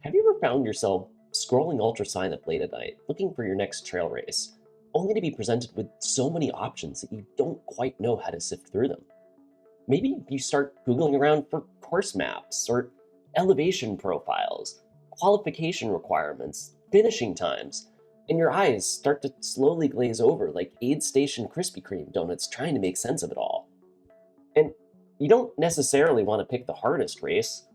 Have you ever found yourself scrolling UltraSignup late at night, looking for your next trail race, only to be presented with so many options that you don't quite know how to sift through them? Maybe you start Googling around for course maps or elevation profiles, qualification requirements, finishing times, and your eyes start to slowly glaze over like aid station Krispy Kreme donuts trying to make sense of it all. And you don't necessarily want to pick the hardest race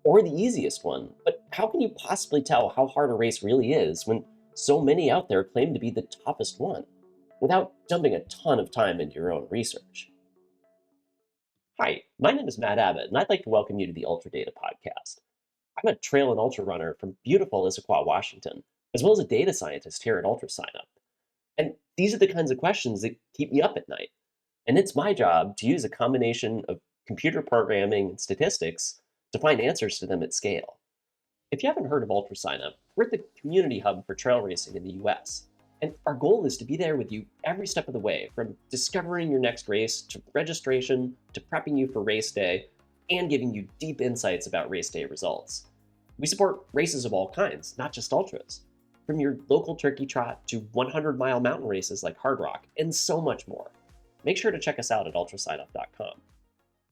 or the easiest one, but how can you possibly tell how hard a race really is when so many out there claim to be the toughest one without dumping a ton of time into your own research? Hi, my name is Matt Abbott, and I'd like to welcome you to the UltraData Podcast. I'm a trail and ultra runner from beautiful Issaquah, Washington, as well as a data scientist here at UltraSignup. And these are the kinds of questions that keep me up at night. And it's my job to use a combination of computer programming and statistics to find answers to them at scale. If you haven't heard of UltraSignup, we're the community hub for trail racing in the US. And our goal is to be there with you every step of the way, from discovering your next race to registration to prepping you for race day and giving you deep insights about race day results. We support races of all kinds, not just ultras, from your local turkey trot to 100-mile mountain races like Hard Rock, and so much more. Make sure to check us out at ultrasignup.com.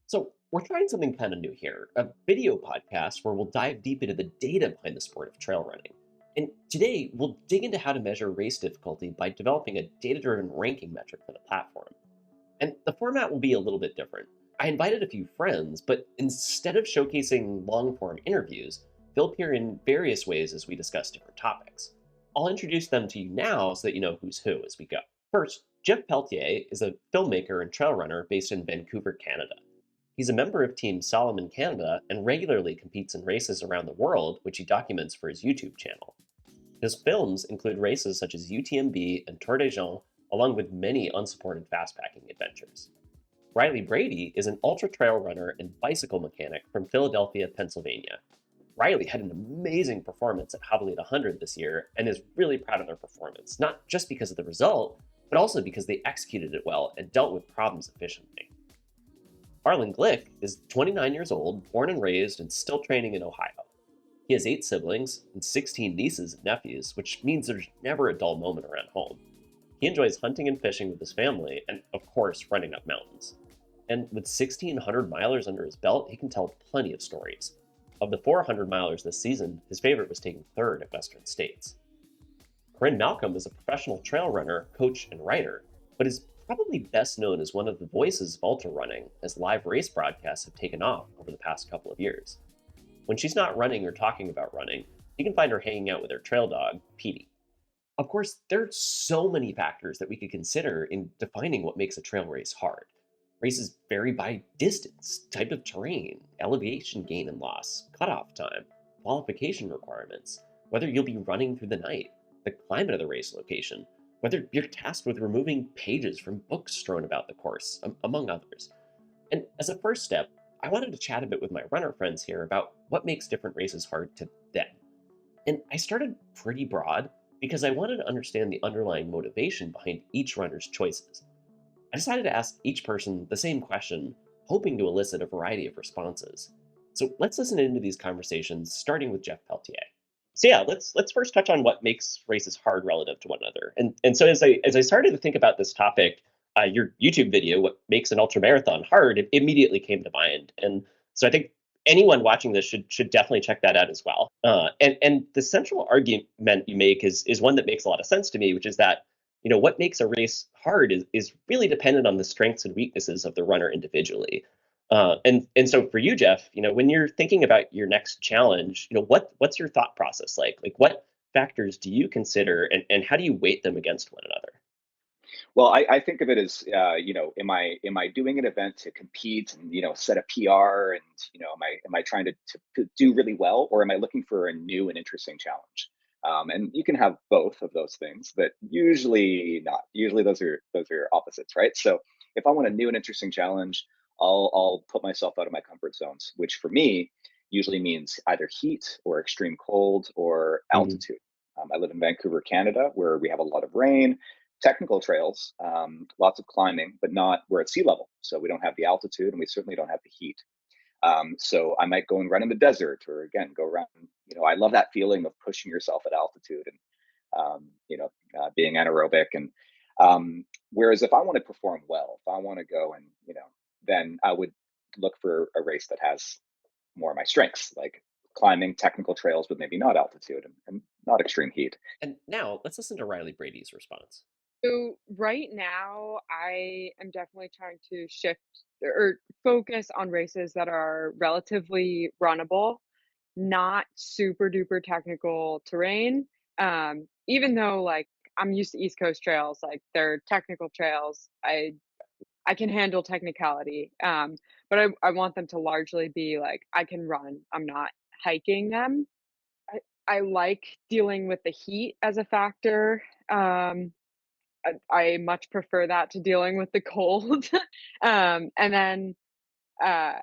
So, we're trying something kind of new here, a video podcast where we'll dive deep into the data behind the sport of trail running. And today, we'll dig into how to measure race difficulty by developing a data-driven ranking metric for the platform. And the format will be a little bit different. I invited a few friends, but instead of showcasing long-form interviews, they'll appear in various ways as we discuss different topics. I'll introduce them to you now so that you know who's who as we go. First, Jeff Pelletier is a filmmaker and trail runner based in Vancouver, Canada. He's a member of Team Solomon Canada and regularly competes in races around the world, which he documents for his YouTube channel. His films include races such as UTMB and Tour des Géants, along with many unsupported fastpacking adventures. Brady is an ultra trail runner and bicycle mechanic from Philadelphia, Pennsylvania. Riley had an amazing performance at Hobbley 100 this year and is really proud of their performance, not just because of the result, but also because they executed it well and dealt with problems efficiently. Arlen Glick is 29 years old, born and raised, and still training in Ohio. He has 8 siblings and 16 nieces and nephews, which means there's never a dull moment around home. He enjoys hunting and fishing with his family, and of course, running up mountains. And with 1,600 milers under his belt, he can tell plenty of stories. Of the 400 milers this season, his favorite was taking third at Western States. Corrine Malcolm is a professional trail runner, coach, and writer, but is probably best known as one of the voices of ultra running, as live race broadcasts have taken off over the past couple of years. When she's not running or talking about running, you can find her hanging out with her trail dog, Petey. Of course, there are so many factors that we could consider in defining what makes a trail race hard. Races vary by distance, type of terrain, elevation gain and loss, cutoff time, qualification requirements, whether you'll be running through the night, the climate of the race location, whether you're tasked with removing pages from books strewn about the course, among others. And as a first step, I wanted to chat a bit with my runner friends here about what makes different races hard to them. And I started pretty broad because I wanted to understand the underlying motivation behind each runner's choices. I decided to ask each person the same question, hoping to elicit a variety of responses. So let's listen into these conversations, starting with Jeff Pelletier. So yeah, let's first touch on what makes races hard relative to one another. And so as I started to think about this topic, your YouTube video, what makes an ultramarathon hard, it immediately came to mind. And so I think anyone watching this should definitely check that out as well. And the central argument you make is one that makes a lot of sense to me, which is that what makes a race hard is really dependent on the strengths and weaknesses of the runner individually. And so for you, Jeff, when you're thinking about your next challenge, what's your thought process like? Like what factors do you consider and how do you weight them against one another? Well, I think of it as, am I doing an event to compete and set a PR and am I trying to do really well, or am I looking for a new and interesting challenge? And you can have both of those things, but usually not. Usually those are opposites, right? So if I want a new and interesting challenge, I'll put myself out of my comfort zones, which for me usually means either heat or extreme cold or Mhm. altitude. I live in Vancouver, Canada, where we have a lot of rain, technical trails, lots of climbing, but not where it's sea level. So we don't have the altitude and we certainly don't have the heat. So I might go and run in the desert, or again, go run. I love that feeling of pushing yourself at altitude and being anaerobic. And whereas if I want to perform well, if I want to go and then I would look for a race that has more of my strengths, like climbing technical trails with maybe not altitude and not extreme heat. And now let's listen to Riley Brady's response. So right now, I am definitely trying to shift or focus on races that are relatively runnable, not super duper technical terrain. Even though like I'm used to East Coast trails, like they're technical trails. I can handle technicality. But I want them to largely be like I can run. I'm not hiking them. I, I like dealing with the heat as a factor. I much prefer that to dealing with the cold. And then, uh,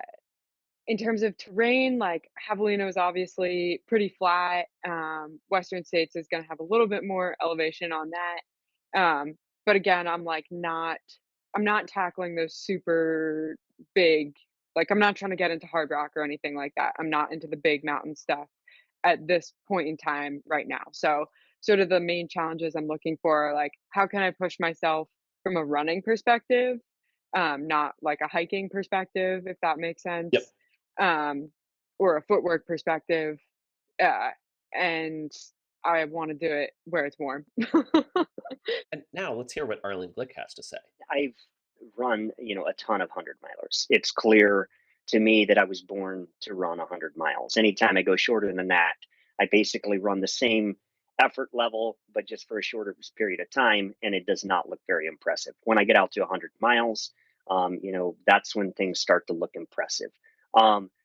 in terms of terrain, like Javelina is obviously pretty flat. Western States is going to have a little bit more elevation on that. But again, I'm not tackling those super big, like I'm not trying to get into hard rock or anything like that. I'm not into the big mountain stuff at this point in time right now. So sort of the main challenges I'm looking for are like, how can I push myself from a running perspective, not like a hiking perspective, if that makes Yep. sense, um, or a footwork perspective. Uh, and I want to do it where it's warm. And now let's hear what Arlen Glick has to say. I've run, a ton of 100 milers. It's clear to me that I was born to run 100 miles. Anytime I go shorter than that, I basically run the same effort level, but just for a shorter period of time, and it does not look very impressive. When I get out to 100 miles, that's when things start to look impressive.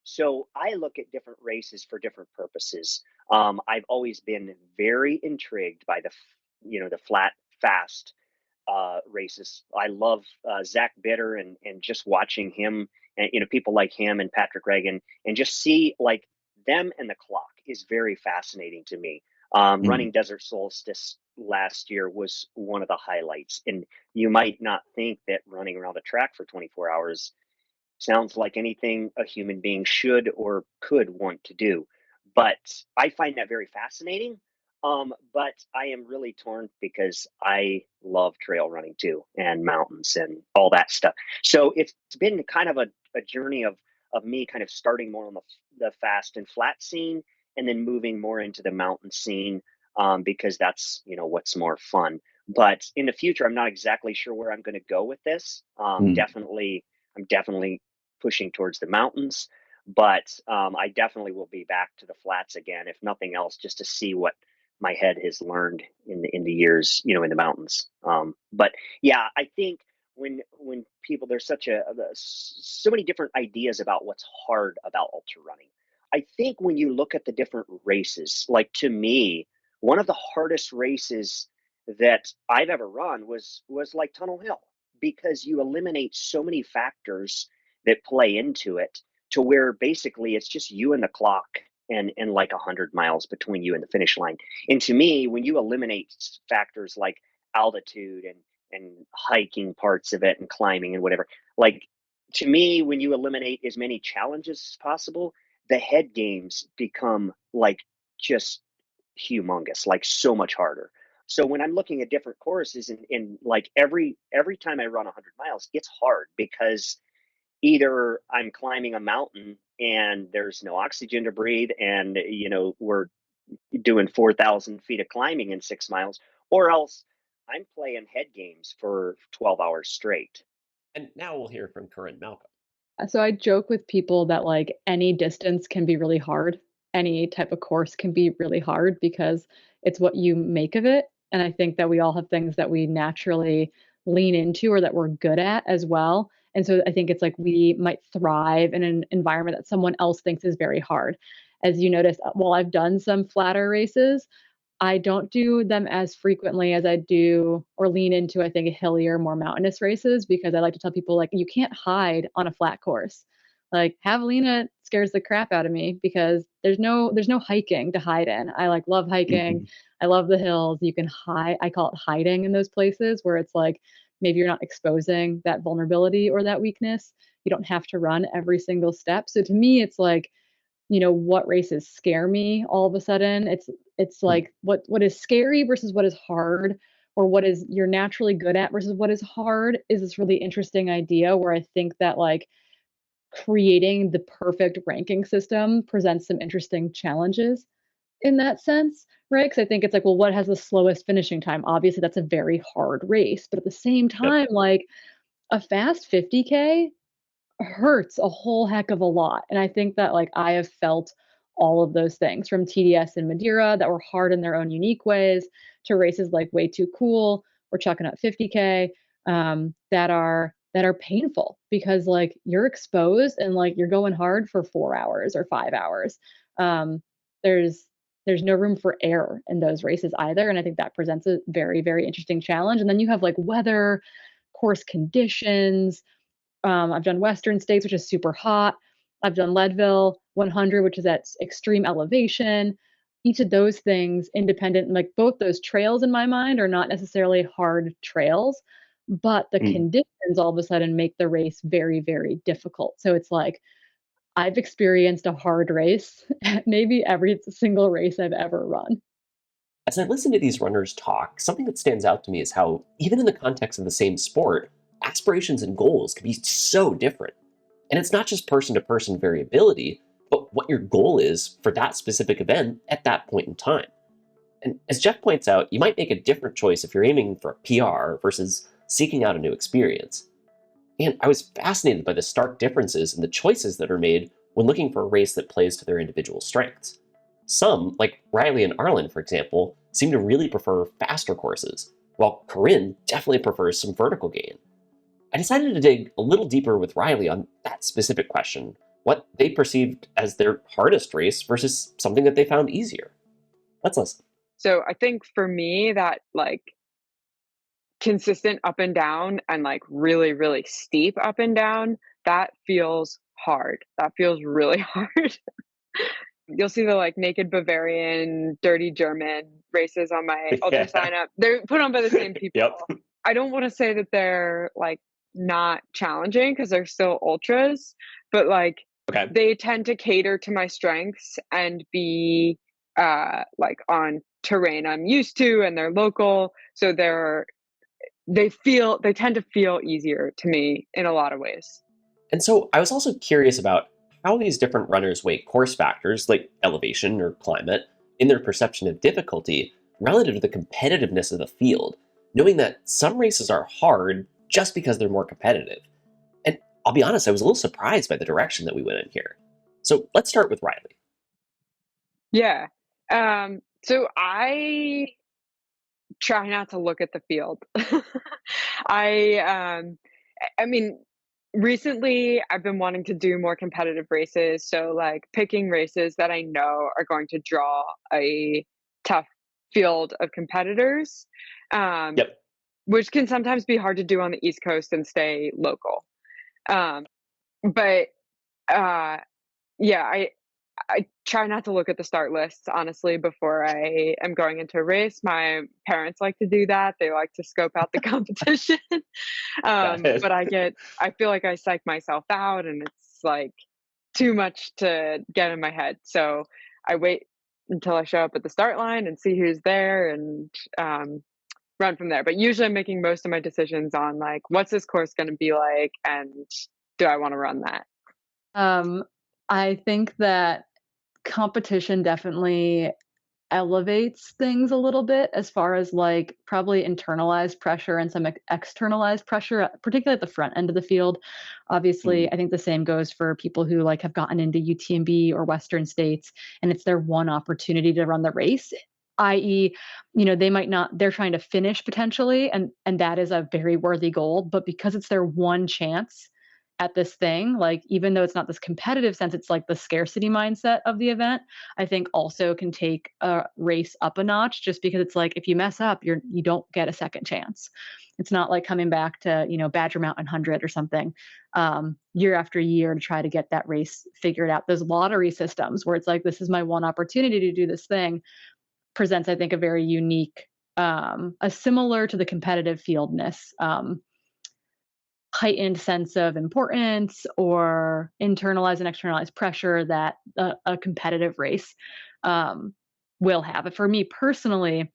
So I look at different races for different purposes. I've always been very intrigued by the flat, fast races. I love Zach Bitter and just watching him and people like him and Patrick Reagan and just see like them and the clock is very fascinating to me. Mm. Running Desert Solstice last year was one of the highlights, and you might not think that running around a track for 24 hours sounds like anything a human being should or could want to do. But I find that very fascinating. But I am really torn because I love trail running too, and mountains and all that stuff. So it's been kind of a journey of me kind of starting more on the fast and flat scene, and then moving more into the mountain scene, because that's what's more fun. But in the future, I'm not exactly sure where I'm going to go with this. Mm. I'm definitely pushing towards the mountains, but I definitely will be back to the flats again, if nothing else, just to see what my head has learned in the years, in the mountains. But yeah, I think when people there's so many different ideas about what's hard about ultra running. I think when you look at the different races, like to me, one of the hardest races that I've ever run was like Tunnel Hill, because you eliminate so many factors that play into it, to where basically it's just you and the clock, and like 100 miles between you and the finish line. And to me, when you eliminate factors like altitude and hiking parts of it and climbing and whatever, like to me, when you eliminate as many challenges as possible, the head games become like just humongous, like so much harder. So when I'm looking at different courses, and like every time I run 100 miles, it's hard because either I'm climbing a mountain and there's no oxygen to breathe, and we're doing 4,000 feet of climbing in 6 miles, or else I'm playing head games for 12 hours straight. And now we'll hear from Corrine Malcolm. So I joke with people that like any distance can be really hard. Any type of course can be really hard because it's what you make of it. And I think that we all have things that we naturally lean into or that we're good at as well. And so I think it's like we might thrive in an environment that someone else thinks is very hard. As you notice, while I've done some flatter races, I don't do them as frequently as I do or lean into, I think, hillier, more mountainous races, because I like to tell people, like, you can't hide on a flat course. Like, Javelina scares the crap out of me because there's no hiking to hide in. I like love hiking. Mhm. I love the hills. You can hide. I call it hiding in those places where it's like maybe you're not exposing that vulnerability or that weakness. You don't have to run every single step. So to me, it's like, what races scare me all of a sudden. It's Mm. like what is scary versus what is hard, or what is you're naturally good at versus what is hard, is this really interesting idea where I think that like creating the perfect ranking system presents some interesting challenges in that sense, right? Because I think it's like, well, what has the slowest finishing time? Obviously, that's a very hard race, but at the same Yep. time, like a fast 50K hurts a whole heck of a lot. And I think that like I have felt all of those things from TDS and Madeira that were hard in their own unique ways to races like Way Too Cool or Chucking Up 50K, that are painful because like you're exposed and like you're going hard for 4 hours or 5 hours. Um, there's there's no room for error in those races either, and I think that presents a very very interesting challenge. And then you have like weather, course conditions. I've done Western States, which is super hot. I've done Leadville 100, which is at extreme elevation. Each of those things, independent, like both those trails in my mind are not necessarily hard trails, but the Mm. conditions all of a sudden make the race very, very difficult. So it's like I've experienced a hard race at maybe every single race I've ever run. As I listen to these runners talk, something that stands out to me is how, even in the context of the same sport, aspirations and goals can be so different. And it's not just person to person variability, but what your goal is for that specific event at that point in time. And as Jeff points out, you might make a different choice if you're aiming for a PR versus seeking out a new experience. And I was fascinated by the stark differences in the choices that are made when looking for a race that plays to their individual strengths. Some, like Riley and Arlen, for example, seem to really prefer faster courses, while Corrine definitely prefers some vertical gain. I decided to dig a little deeper with Riley on that specific question, what they perceived as their hardest race versus something that they found easier. Let's listen. So I think for me that like consistent up and down and like really, really steep up and down, that feels hard. That feels really hard. You'll see the like naked Bavarian, dirty German races on my ultra Yeah. sign up. They're put on by the same people. Yep. I don't want to say that they're like not challenging because they're still ultras, but like Okay. they tend to cater to my strengths and be like on terrain I'm used to and they're local. So they tend to feel easier to me in a lot of ways. And so I was also curious about how these different runners weigh course factors like elevation or climate in their perception of difficulty relative to the competitiveness of the field, knowing that some races are hard just because they're more competitive. And I'll be honest, I was a little surprised by the direction that we went in here. So let's start with Riley. Yeah. So I try not to look at the field. I I mean, recently I've been wanting to do more competitive races, so like picking races that I know are going to draw a tough field of competitors, um, Yep. which can sometimes be hard to do on the East Coast and stay local. Um, but uh, yeah, I try not to look at the start lists, honestly, before I am going into a race. My parents like to do that. They like to scope out the competition. Got it. But I feel like I psych myself out and it's like too much to get in my head. So I wait until I show up at the start line and see who's there and run from there. But usually I'm making most of my decisions on like, what's this course going to be like? And do I want to run that? Um, I think that competition definitely elevates things a little bit as far as like probably internalized pressure and some externalized pressure, particularly at the front end of the field. Hmm. Obviously, I think the same goes for people who like have gotten into UTMB or Western States and it's their one opportunity to run the race. I.e., they might not, they're trying to finish potentially, and that is a very worthy goal. But because it's their one chance at this thing, like even though it's not this competitive sense, it's like the scarcity mindset of the event, I think also can take a race up a notch just because it's like if you mess up, you don't get a second chance. It's not like coming back to, Badger Mountain 100 or something year after year to try to get that race figured out. Those lottery systems where it's like, this is my one opportunity to do this thing presents, I think, a very unique, a similar to the competitive fieldness heightened sense of importance or internalized and externalized pressure that a competitive race will have. But for me personally,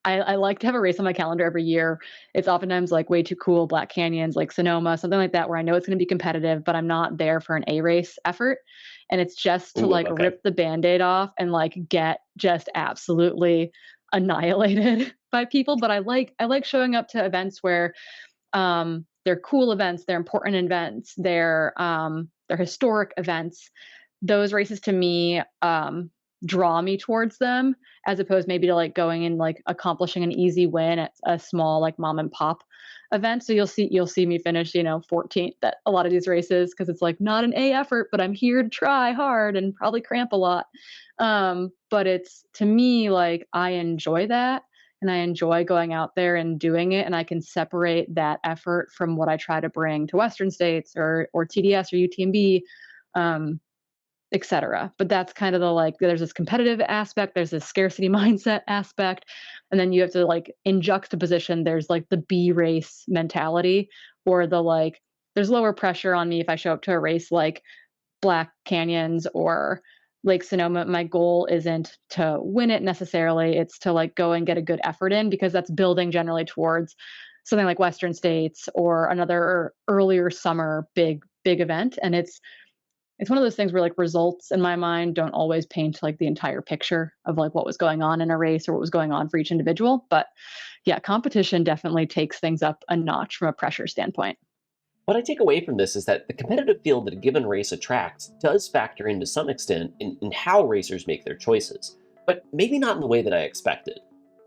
I like to have a race on my calendar every year. It's oftentimes like way too cool, Black Canyons, like Sonoma, something like that, where I know it's going to be competitive, but I'm not there for an A race effort. And it's just to Ooh, like okay. rip the band-aid off and like get just absolutely annihilated by people. But I like showing up to events where they're cool events, they're important events, they're historic events. Those races to me draw me towards them, as opposed maybe to like going and like accomplishing an easy win at a small like mom and pop event. So you'll see me finish 14th at a lot of these races because it's like not an A effort, but I'm here to try hard and probably cramp a lot. But it's, to me, like I enjoy that, and I enjoy going out there and doing it, and I can separate that effort from what I try to bring to Western states or TDS or UTMB, um, etc. But that's kind of the, like, there's this competitive aspect, there's this scarcity mindset aspect, and then you have to, like, in juxtaposition, there's like the B race mentality, or the like, there's lower pressure on me if I show up to a race like Black Canyons or Lake Sonoma. My goal isn't to win it necessarily. It's to like go and get a good effort in, because that's building generally towards something like Western States or another earlier summer big event. And it's one of those things where like results in my mind don't always paint like the entire picture of like what was going on in a race or what was going on for each individual. But yeah, competition definitely takes things up a notch from a pressure standpoint. What I take away from this is that the competitive field that a given race attracts does factor in to some extent in how racers make their choices, but maybe not in the way that I expected.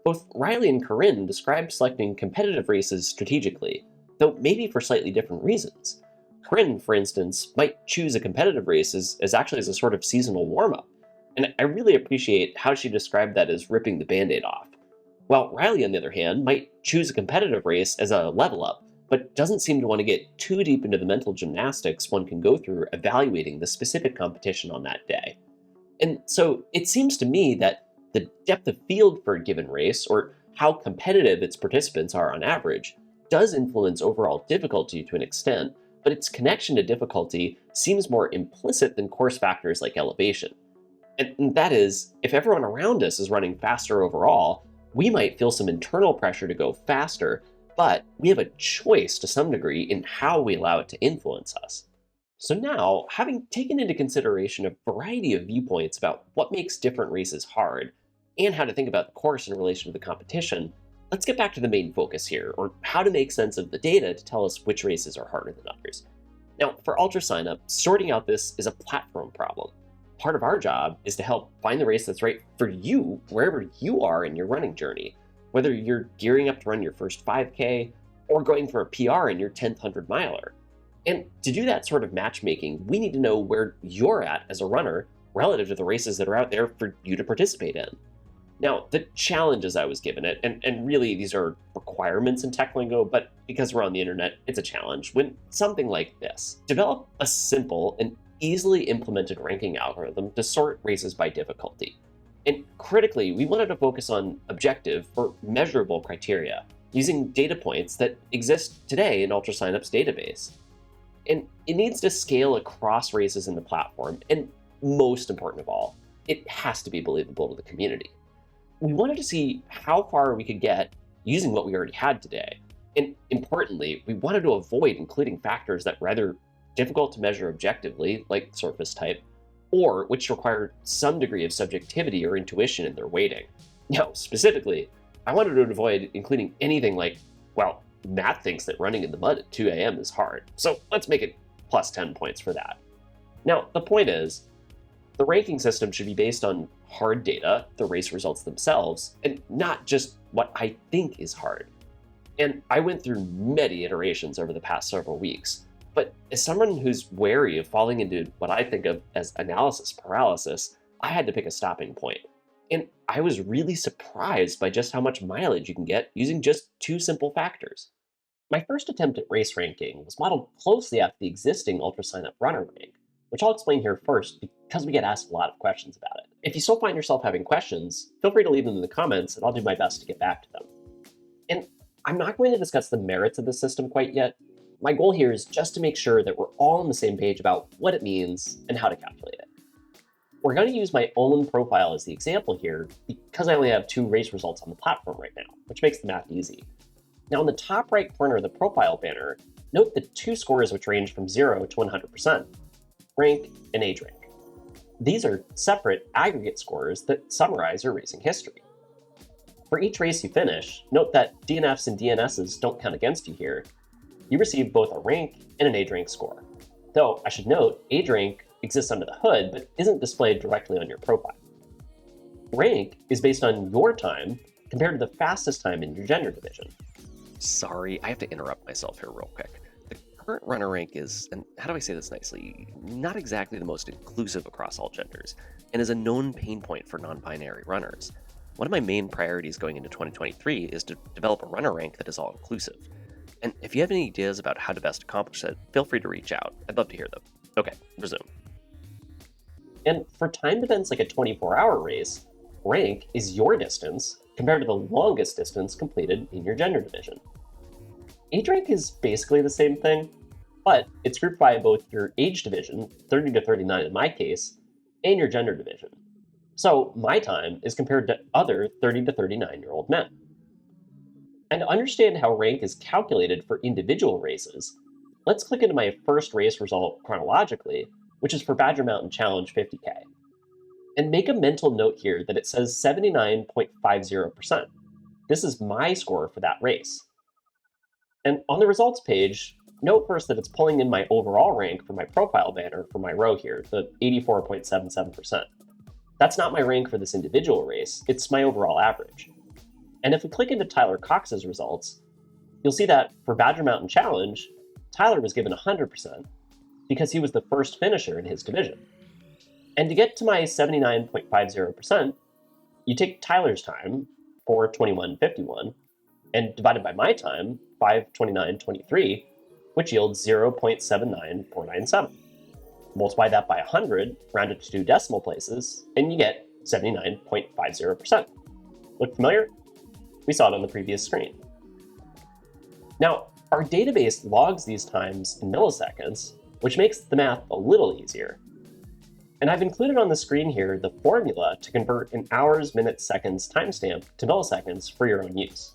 Both Riley and Corrine describe selecting competitive races strategically, though maybe for slightly different reasons. Corrine, for instance, might choose a competitive race as actually as a sort of seasonal warm-up, and I really appreciate how she described that as ripping the band-aid off. While Riley, on the other hand, might choose a competitive race as a level up, but doesn't seem to want to get too deep into the mental gymnastics one can go through evaluating the specific competition on that day. And so it seems to me that the depth of field for a given race, or how competitive its participants are on average, does influence overall difficulty to an extent, but its connection to difficulty seems more implicit than course factors like elevation. And that is, if everyone around us is running faster overall, we might feel some internal pressure to go faster, but we have a choice to some degree in how we allow it to influence us. So now, having taken into consideration a variety of viewpoints about what makes different races hard, and how to think about the course in relation to the competition, let's get back to the main focus here, or how to make sense of the data to tell us which races are harder than others. Now, for UltraSignup, sorting out this is a platform problem. Part of our job is to help find the race that's right for you wherever you are in your running journey, whether you're gearing up to run your first 5K or going for a PR in your 10th 100 miler. And to do that sort of matchmaking, we need to know where you're at as a runner relative to the races that are out there for you to participate in. Now, the challenges I was given it, and really these are requirements in tech lingo, but because we're on the internet, it's a challenge, when something like this: develop a simple and easily implemented ranking algorithm to sort races by difficulty. And critically, we wanted to focus on objective or measurable criteria, using data points that exist today in UltraSignup's database. And it needs to scale across races in the platform, and most important of all, it has to be believable to the community. We wanted to see how far we could get using what we already had today. And importantly, we wanted to avoid including factors that were either difficult to measure objectively, like surface type, or which require some degree of subjectivity or intuition in their weighting. Now, specifically, I wanted to avoid including anything like, well, Matt thinks that running in the mud at 2 a.m. is hard, so let's make it plus 10 points for that. Now, the point is, the ranking system should be based on hard data, the race results themselves, and not just what I think is hard. And I went through many iterations over the past several weeks. But as someone who's wary of falling into what I think of as analysis paralysis, I had to pick a stopping point. And I was really surprised by just how much mileage you can get using just two simple factors. My first attempt at race ranking was modeled closely after the existing UltraSignup Runner Rank, which I'll explain here first because we get asked a lot of questions about it. If you still find yourself having questions, feel free to leave them in the comments and I'll do my best to get back to them. And I'm not going to discuss the merits of the system quite yet. my goal here is just to make sure that we're all on the same page about what it means and how to calculate it. We're going to use my own profile as the example here because I only have 2 race results on the platform right now, which makes the math easy. Now in the top right corner of the profile banner, note the 2 scores which range from 0 to 100%, rank and age rank. These are separate aggregate scores that summarize your racing history. For each race you finish, note that DNFs and DNSs don't count against you here. You receive both a rank and an age rank score. Though, I should note, age rank exists under the hood, but isn't displayed directly on your profile. Rank is based on your time compared to the fastest time in your gender division. Sorry, I have to interrupt myself here real quick. The current runner rank is, and how do I say this nicely, not exactly the most inclusive across all genders, and is a known pain point for non-binary runners. One of my main priorities going into 2023 is to develop a runner rank that is all inclusive. And if you have any ideas about how to best accomplish it, feel free to reach out. I'd love to hear them. Okay, resume. And for timed events like a 24-hour race, rank is your distance compared to the longest distance completed in your gender division. Age rank is basically the same thing, but it's grouped by both your age division, 30 to 39 in my case, and your gender division. So my time is compared to other 30 to 39-year-old men. And to understand how rank is calculated for individual races, let's click into my first race result chronologically, which is for Badger Mountain Challenge 50K. And make a mental note here that it says 79.50%. This is my score for that race. And on the results page, note first that it's pulling in my overall rank for my profile banner for my row here, the 84.77%. That's not my rank for this individual race, it's my overall average. And if we click into Tyler Cox's results, you'll see that for Badger Mountain Challenge, Tyler was given 100% because he was the first finisher in his division. And to get to my 79.50%, you take Tyler's time, 4:21.51, and divide it by my time, 5:29.23, which yields 0.79497. Multiply that by 100, round it to 2 decimal places, and you get 79.50%. Look familiar? We saw it on the previous screen. Now, our database logs these times in milliseconds, which makes the math a little easier. And I've included on the screen here the formula to convert an hours, minutes, seconds timestamp to milliseconds for your own use.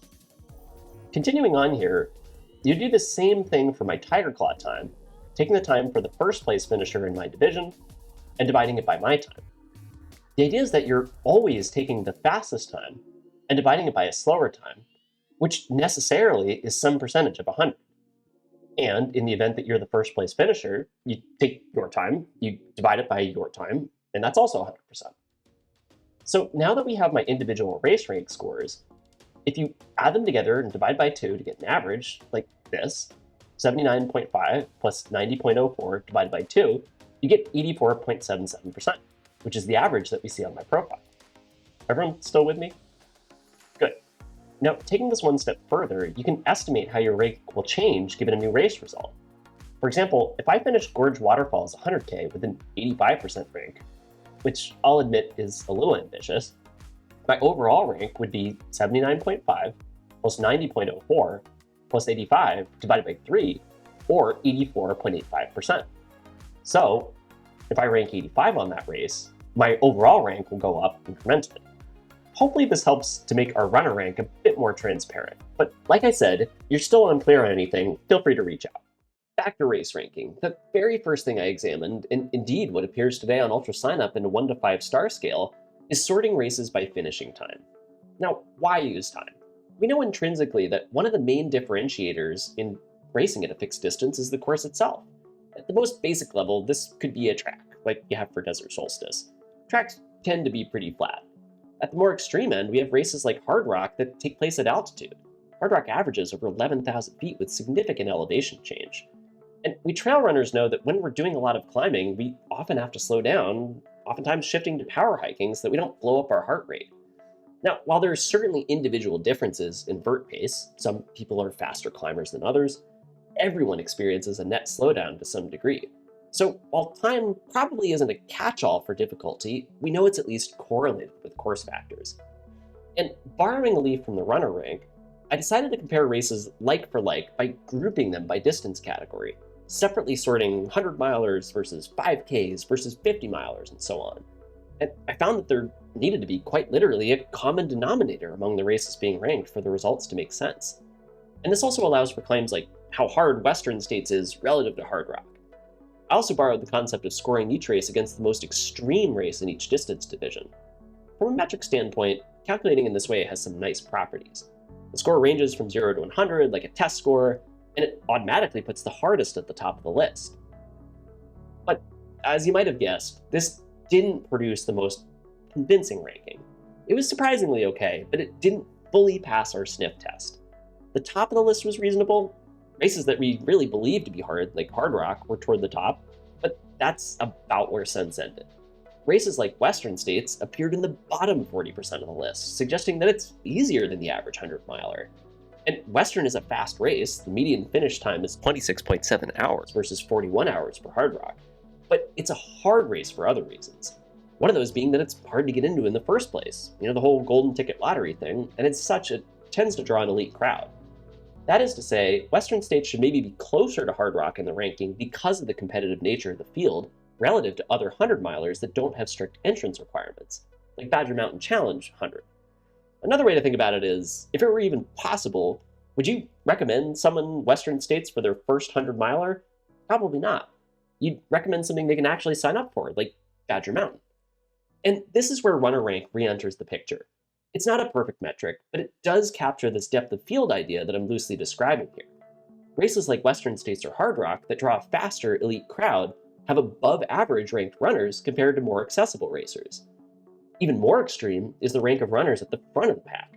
Continuing on here, you do the same thing for my Tiger Claw time, taking the time for the first place finisher in my division and dividing it by my time. The idea is that you're always taking the fastest time and dividing it by a slower time, which necessarily is some percentage of 100. And in the event that you're the first place finisher, you take your time, you divide it by your time, and that's also 100%. So now that we have my individual race rank scores, if you add them together and divide by 2 to get an average, like this, 79.5 plus 90.04 divided by 2, you get 84.77%, which is the average that we see on my profile. Everyone still with me? Good. Now, taking this one step further, you can estimate how your rank will change given a new race result. For example, if I finish Gorge Waterfalls 100K with an 85% rank, which I'll admit is a little ambitious, my overall rank would be 79.5 plus 90.04 plus 85 divided by 3, or 84.85%. So, if I rank 85 on that race, my overall rank will go up incrementally. Hopefully this helps to make our runner rank a bit more transparent. But like I said, if you're still unclear on anything, feel free to reach out. Back to race ranking. The very first thing I examined, and indeed what appears today on UltraSignup in a 1 to 5 star scale, is sorting races by finishing time. Now, why use time? We know intrinsically that one of the main differentiators in racing at a fixed distance is the course itself. At the most basic level, this could be a track, like you have for Desert Solstice. Tracks tend to be pretty flat. At the more extreme end, we have races like Hard Rock that take place at altitude. Hard Rock averages over 11,000 feet with significant elevation change. And we trail runners know that when we're doing a lot of climbing, we often have to slow down, oftentimes shifting to power hiking so that we don't blow up our heart rate. Now, while there are certainly individual differences in vert pace, some people are faster climbers than others, everyone experiences a net slowdown to some degree. So while time probably isn't a catch-all for difficulty, we know it's at least correlated with course factors. And borrowing a leaf from the runner rank, I decided to compare races like for like by grouping them by distance category, separately sorting 100 milers versus 5Ks versus 50 milers and so on. And I found that there needed to be quite literally a common denominator among the races being ranked for the results to make sense. And this also allows for claims like how hard Western States is relative to Hard Rock. I also borrowed the concept of scoring each race against the most extreme race in each distance division. From a metric standpoint, calculating in this way has some nice properties. The score ranges from 0 to 100 like a test score, and it automatically puts the hardest at the top of the list. But as you might have guessed, this didn't produce the most convincing ranking. It was surprisingly okay, but it didn't fully pass our sniff test. The top of the list was reasonable. Races that we really believed to be hard, like Hard Rock, were toward the top, but that's about where sense ended. Races like Western States appeared in the bottom 40% of the list, suggesting that it's easier than the average 100-miler. And Western is a fast race. The median finish time is 26.7 hours. versus 41 hours for Hard Rock. But it's a hard race for other reasons. One of those being that it's hard to get into in the first place. You know, the whole golden ticket lottery thing, and as such, it tends to draw an elite crowd. That is to say, Western States should maybe be closer to Hard Rock in the ranking because of the competitive nature of the field relative to other 100-milers that don't have strict entrance requirements, like Badger Mountain Challenge 100. Another way to think about it is, if it were even possible, would you recommend someone Western States for their first 100-miler? Probably not. You'd recommend something they can actually sign up for, like Badger Mountain. And this is where runner rank re-enters the picture. It's not a perfect metric, but it does capture this depth of field idea that I'm loosely describing here. Races like Western States or Hard Rock that draw a faster elite crowd have above average ranked runners compared to more accessible racers. Even more extreme is the rank of runners at the front of the pack.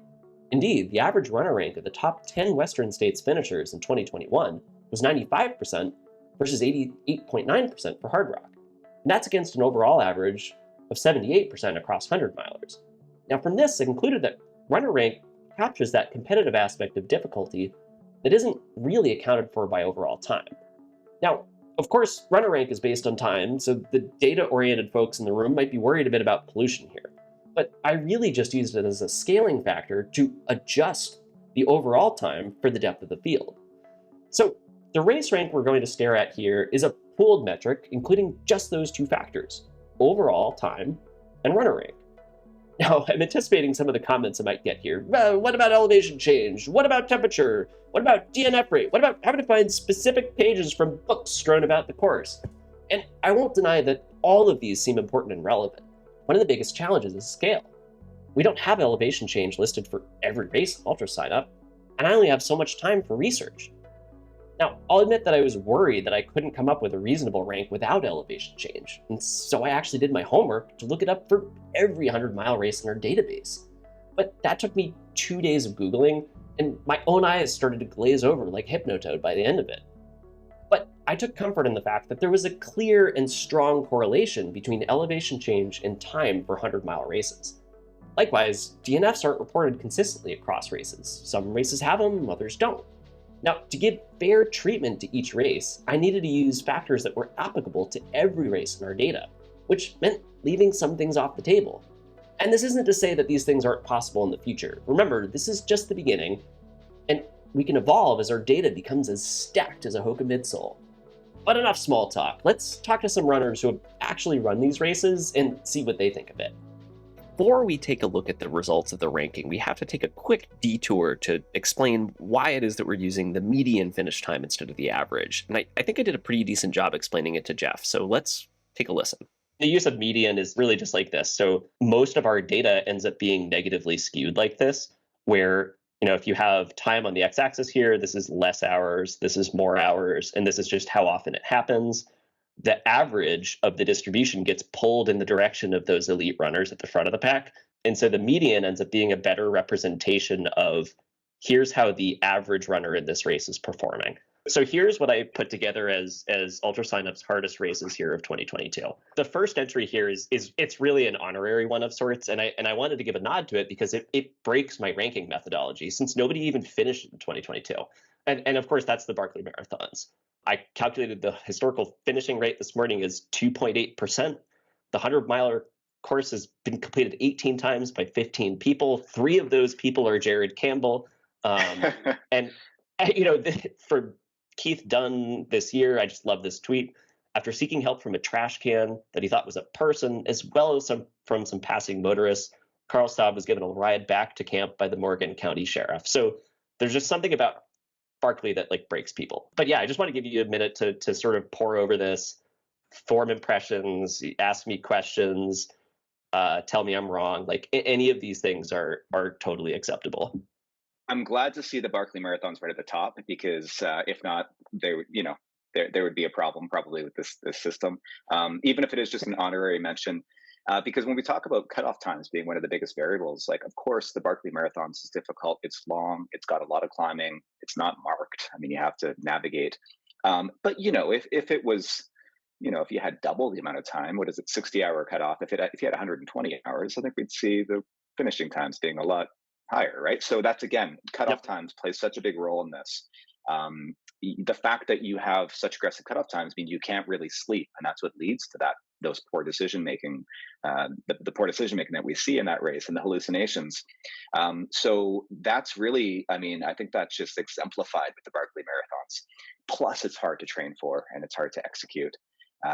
Indeed, the average runner rank of the top 10 Western States finishers in 2021 was 95% versus 88.9% for Hard Rock. And that's against an overall average of 78% across 100-milers. Now from this, I concluded that runner rank captures that competitive aspect of difficulty that isn't really accounted for by overall time. Now, of course, runner rank is based on time, so the data-oriented folks in the room might be worried a bit about pollution here. But I really just used it as a scaling factor to adjust the overall time for the depth of the field. So the race rank we're going to stare at here is a pooled metric, including just those two factors, overall time and runner rank. Now, I'm anticipating some of the comments I might get here. Well, what about elevation change? What about temperature? What about DNF rate? What about having to find specific pages from books strewn about the course? And I won't deny that all of these seem important and relevant. One of the biggest challenges is scale. We don't have elevation change listed for every race in UltraSignup, and I only have so much time for research. Now, I'll admit that I was worried that I couldn't come up with a reasonable rank without elevation change, and so I actually did my homework to look it up for every 100-mile race in our database. But that took me 2 days of Googling, and my own eyes started to glaze over like Hypnotoad by the end of it. But I took comfort in the fact that there was a clear and strong correlation between elevation change and time for 100-mile races. Likewise, DNFs aren't reported consistently across races. Some races have them, others don't. Now, to give fair treatment to each race, I needed to use factors that were applicable to every race in our data, which meant leaving some things off the table. And this isn't to say that these things aren't possible in the future. Remember, this is just the beginning, and we can evolve as our data becomes as stacked as a Hoka midsole. But enough small talk. Let's talk to some runners who have actually run these races and see what they think of it. Before we take a look at the results of the ranking, we have to take a quick detour to explain why it is that we're using the median finish time instead of the average. And I think I did a pretty decent job explaining it to Jeff, so let's take a listen. The use of median is really just like this. So most of our data ends up being negatively skewed like this, where if you have time on the x-axis here, this is less hours, this is more hours, and this is just how often it happens. The average of the distribution gets pulled in the direction of those elite runners at the front of the pack. And so the median ends up being a better representation of here's how the average runner in this race is performing. So here's what I put together as UltraSignup's hardest races here of 2022. The first entry here is it's really an honorary one of sorts, and I wanted to give a nod to it because it breaks my ranking methodology since nobody even finished in 2022. And of course, that's the Barkley Marathons. I calculated the historical finishing rate this morning is 2.8%. The 100-miler course has been completed 18 times by 15 people. 3 of those people are Jared Campbell. And for Keith Dunn this year, I just love this tweet. After seeking help from a trash can that he thought was a person, as well as from some passing motorists, Carl Staub was given a ride back to camp by the Morgan County Sheriff. So there's just something about Barkley that like breaks people. But yeah, I just want to give you a minute to sort of pour over this, form impressions, ask me questions, tell me I'm wrong. Like any of these things are totally acceptable. I'm glad to see the Barkley Marathons right at the top, because if not, they would, there would be a problem probably with this system, even if it is just an honorary mention. Because when we talk about cutoff times being one of the biggest variables, like of course the Barkley Marathons is difficult. It's long. It's got a lot of climbing. It's not marked. I mean, you have to navigate. But if it was, if you had double the amount of time, what is it, 60-hour cutoff? If you had 120 hours, I think we'd see the finishing times being a lot higher, right? So that's, again, cutoff times plays such a big role in this. The fact that you have such aggressive cutoff times means you can't really sleep, and that's what leads to those poor decision making, the poor decision making that we see in that race, and the hallucinations. So that's really, I think that's just exemplified with the Barkley Marathons. Plus, it's hard to train for, and it's hard to execute.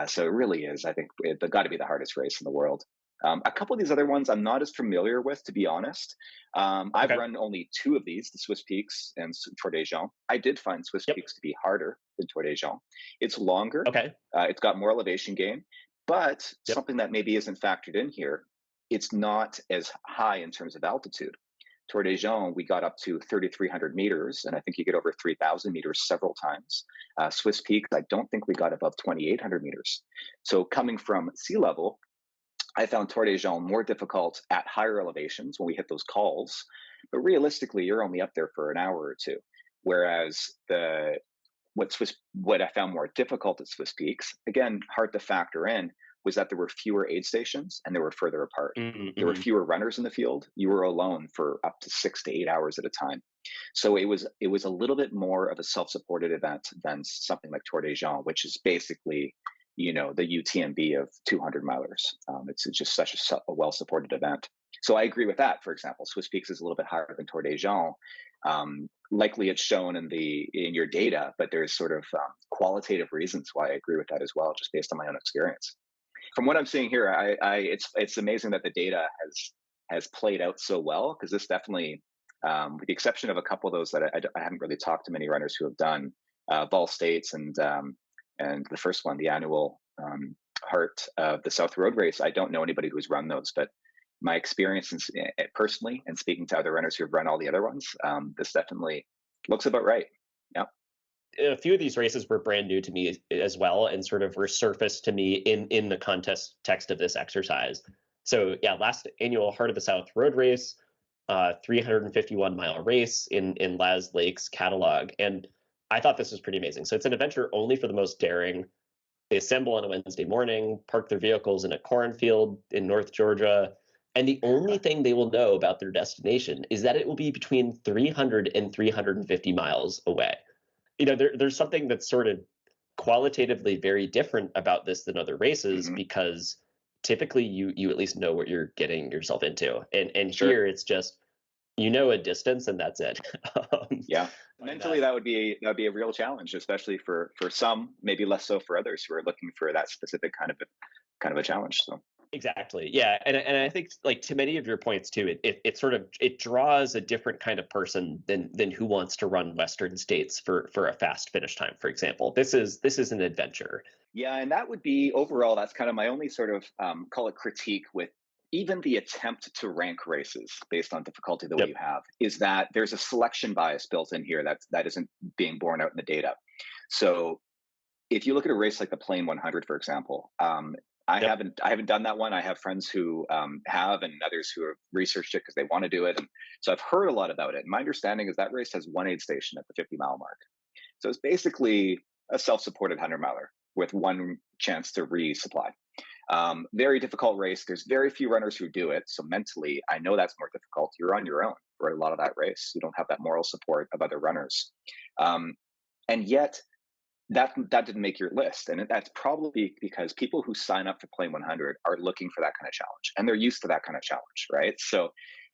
So it really is, I think, it's got to be the hardest race in the world. A couple of these other ones I'm not as familiar with, to be honest. I've run only 2 of these, the Swiss Peaks and Tour des Géants. I did find Swiss Peaks to be harder than Tour des Géants. It's longer. It's got more elevation gain, but something that maybe isn't factored in here, it's not as high in terms of altitude. Tour des Géants, we got up to 3,300 meters, and I think you get over 3,000 meters several times. Swiss Peaks, I don't think we got above 2,800 meters. So coming from sea level, I found Tour des Géants more difficult at higher elevations when we hit those calls, but realistically, you're only up there for an hour or two. Whereas what I found more difficult at Swiss Peaks, again, hard to factor in, was that there were fewer aid stations and they were further apart. There were fewer runners in the field. You were alone for up to 6 to 8 hours at a time. So it was a little bit more of a self-supported event than something like Tour des Géants, which is basically the UTMB of 200 milers. It's just such a well-supported event. So I agree with that. For example, Swiss Peaks is a little bit higher than Tour des Géants. Likely it's shown in your data, but there's sort of qualitative reasons why I agree with that as well, just based on my own experience. From what I'm seeing here, it's amazing that the data has played out so well, because this definitely, with the exception of a couple of those that I haven't really talked to many runners who have done Ball States and the first one, the annual Heart of the South Road Race. I don't know anybody who's run those, but my experience personally and speaking to other runners who have run all the other ones, this definitely looks about right. Yeah. A few of these races were brand new to me as well, and sort of resurfaced to me in the context of this exercise. So yeah, last annual Heart of the South Road Race, 351-mile race in Laz Lake's catalog. And I thought this was pretty amazing. So it's an adventure only for the most daring. They assemble on a Wednesday morning, park their vehicles in a cornfield in North Georgia, and the only thing they will know about their destination is that it will be between 300 and 350 miles away. There's something that's sort of qualitatively very different about this than other races, because typically you at least know what you're getting yourself into. And here it's just, a distance and that's it. Yeah. Mentally, that would be a real challenge, especially for some, maybe less so for others who are looking for that specific kind of a challenge. So exactly, yeah, and I think, like, to many of your points too, it draws a different kind of person than who wants to run Western States for a fast finish time, for example. This is an adventure. Yeah, and that would be overall. That's kind of my only sort of call it critique with even the attempt to rank races based on difficulty the way you have, is that there's a selection bias built in here that isn't being borne out in the data. So if you look at a race like the Plain 100, for example, I haven't done that one. I have friends who have, and others who have researched it because they want to do it. And so I've heard a lot about it. And my understanding is that race has one aid station at the 50-mile mark. So it's basically a self-supported 100-miler with one chance to resupply. Very difficult race. There's very few runners who do it. So mentally, I know that's more difficult. You're on your own for a lot of that race. You don't have that moral support of other runners. And yet, that didn't make your list. And that's probably because people who sign up for Plain 100 are looking for that kind of challenge. And they're used to that kind of challenge, right? So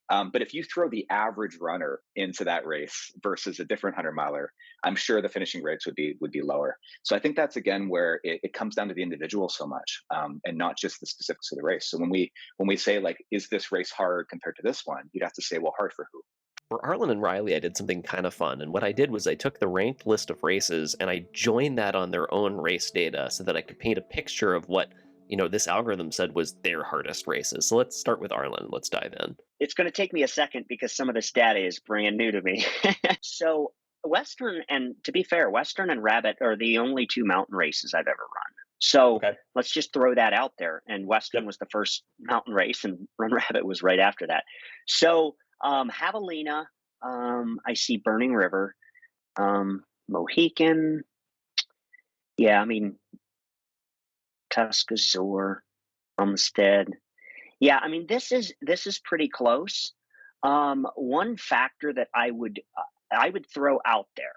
But if you throw the average runner into that race versus a different 100 miler, I'm sure the finishing rates would be lower. So I think that's again where it comes down to the individual so much, and not just the specifics of the race. So when we say like, is this race hard compared to this one? You'd have to say, well, hard for who? For Arlen and Riley, I did something kind of fun. And what I did was I took the ranked list of races and I joined that on their own race data so that I could paint a picture of what, this algorithm said was their hardest races. So let's start with Arlen. Let's dive in. It's going to take me a second because some of this data is brand new to me. So Western, and to be fair, Western and Rabbit are the only two mountain races I've ever run. So Okay. let's just throw that out there. And Western was the first mountain race, and Run Rabbit was right after that. So Javelina, I see Burning River, Mohican. Yeah, I mean, Tuscazor, Umstead. Yeah, I mean, this is pretty close. One factor that I would throw out there.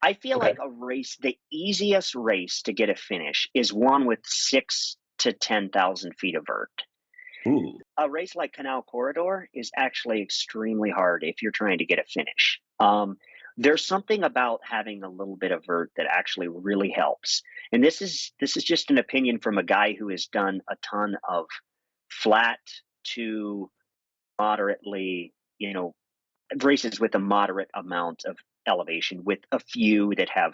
I feel Okay. like a race, the easiest race to get a finish is one with 6 to 10,000 feet of vert. Ooh. A race like Canal Corridor is actually extremely hard if you're trying to get a finish. There's something about having a little bit of vert that actually really helps. And this is just an opinion from a guy who has done a ton of flat to moderately, races with a moderate amount of elevation, with a few that have,